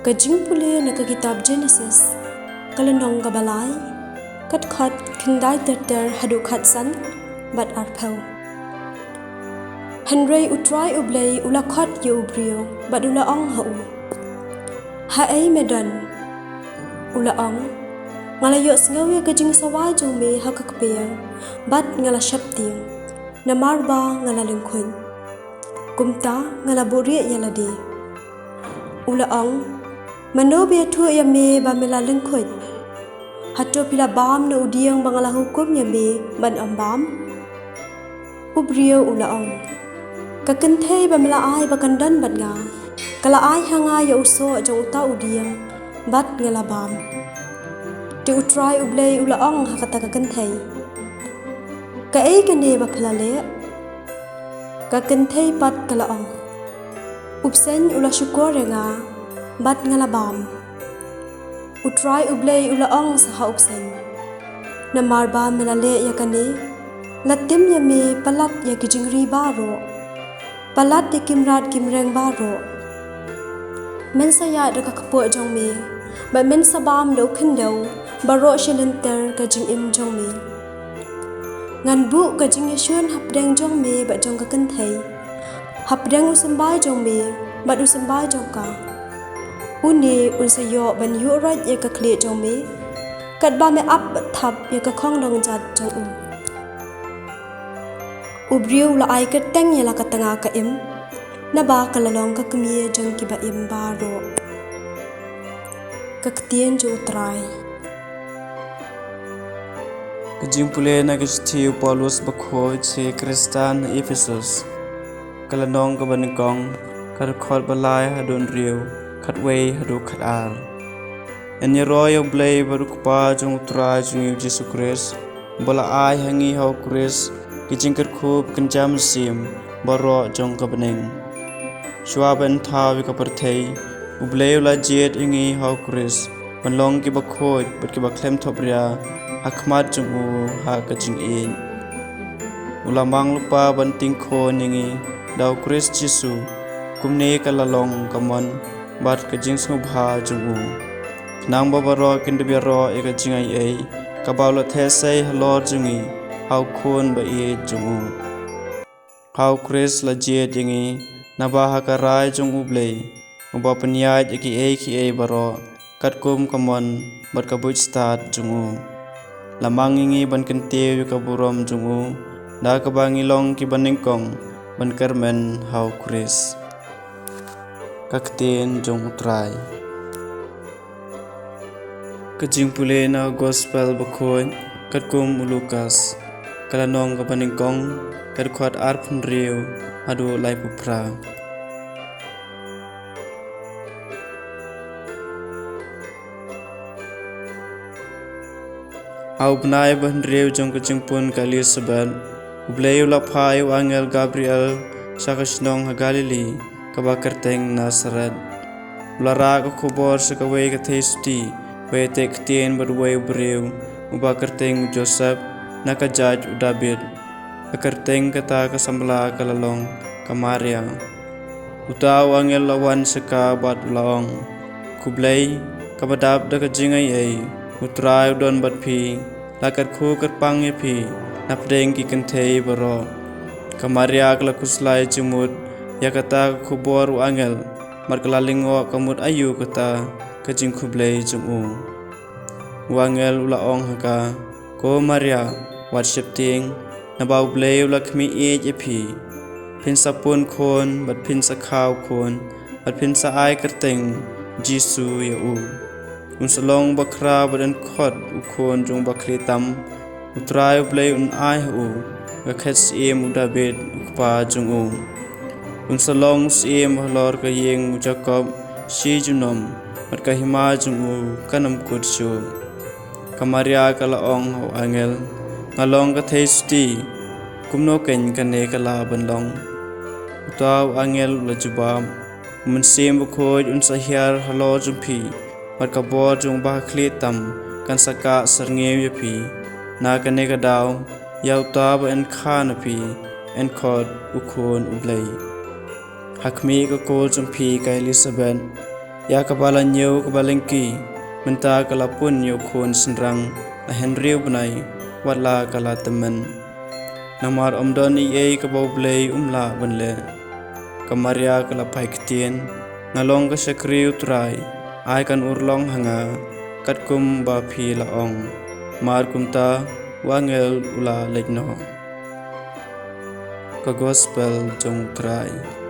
Ka JINGPULE na ka kitab Genesis, kalanong kabalay, kat kendai terter hadu san, bat arpau. Henry utrai ublay ulakot ye ubrio, bat ulaong hau. Haay medan, ulaong, ngalayo Sngi ka jing sawai jong me hakakpeyang, bat ngala syapting, na marba ngala lingkun. Kumta ngala buri yaladi. Ulaong, manobe tu ya me ba mela lengkut. Hato pila bam na udiang bangala hukum ya me ban ambam. Ubrio ulaong. Kakentay ba mela ay bakandan bat nga. Kala ay hanga ya uso jong uta udiang bat ngala bam. Ti utray ublay ulaong hakata kakentay. Kaay kane ba pelale. Kakentay pat kalaong. Upsen ula syukur nga. Bat ngalabam. Utray ublay ulaong sa haupsen. Na marba melale ya kane. Latim ya me palat ya kijingri baro. Palat ya kimrat kimreng baro. Men saya da kakpo jong me. Ba men sabam do kendau. Baro shilenter ka jing im jong me. Ngan bu ka jing yashun hapdeng jong me ba jong ka kentay. Hapdeng usambay jong me. Ba usambay jong ka. Uni unsayo ban yurat ya ka kle jong me. Kat ba me ap thap ya ka khong dong jat jong u. Ubriu la ai ka teng ya la ka tanga ka im. Na ba ka lalong ka kemiye jong ki ba im baro. Ka ktien jo utray. Ka JINGPULE na ka Taiew Paulus bakho che Kristan EPHESUS. Kalanong ka Banyngkong ka khot balay hadon riu. Katway hadu katar. En yeroy oblay barukpa jong utray jong Jesus Christ. Bala ay hangi hau Christ. Kijingkat khub kenjam sim. Baro jong kabening. Shuaben thaw ka perthay. Ublay ula jet ingi hau Christ. Banlong ki bakhoy bat ki baklem thopria. Hakmat jong u ha ka jing in. Ulamang lupa banting kho ningi. Daw Christ Jesus. Kumne kalalong kamon. Bat ka jing sngubha jung u. Nang babaro kindabiro eka jingai ay. Kabawla thesay halor jungi. Hau khun ba iye jung u. Hau Chris la jet jingi. Nabaha ka rai jung ublay. Uba penyaj ki ay baro. Katkum kamon. Bat ka buj start jung u. Lamang ingi ban kentew ka burom jung u. Da ka bangilong ki Banyngkong. Ban kermen hau Chris. Kakten jong utray. Ka JINGPULE na gospel bakhoy katkum LUKAS. Kalanong ka Banyngkong kat khot arpun riu adu lai pupra. Au bnai ban riu jong ka JINGPUN ka Elizabeth. Ublay ula phai angel Gabriel sa kasnong ha Galilee. Kabakerteng Nazaret. Ulara ka khubor sa kaway ka thesti. Way tek tien badway ubriw. Ubakerteng Joseph. Nakajaj u David. Akerteng kata kasambla kalalong ka Maria. Utaw angel lawan sa ka bat ulaong. Kublay kabadab da ka jingay ay. Utray udon bat pi. Lakat khu katpang ye pi. Napdeng ki kentay baro. Ka Maria kalakuslay jumut. Ya kata khubor u angel markalalingo kamut ayu kata kajing kublay jung u. Wangel ulaong haka ko Maria wat shepting nabaw blay ula kmi ej epi. Pin sapun kon bat pin sakhaw kon at pin sa ai kerteng Jisu ya u salong bakra badan khot ukhon jung bakli tam utrai play ai u ga khets em David ukpa jung salong em halor ka yeng Jacob si junom at kahima jung kanam kutsu kamaria kala ong ho angel ngalong ka thesti kumno ken kane kala banlong utaw angel la jubam sem bukhoj sahiar halo jumpi pat ka bo jung ba khli tam kan saka Sngi pi na kane ka daw yaw tab en khan pi en khod ukhon ublei hakmi ka ko jumpi ka Elizabeth ya ka balan yo ka balengki menta kala pun yo khon sinrang a henry bnai wala kala temen namar omdoni ei ka boblei la banle kamaria kala paiktien ngalong ka sakri utrai ai kan urlong hanga katkum ba phi la ong mar kumta wangel ula lekno ka gospel jong trai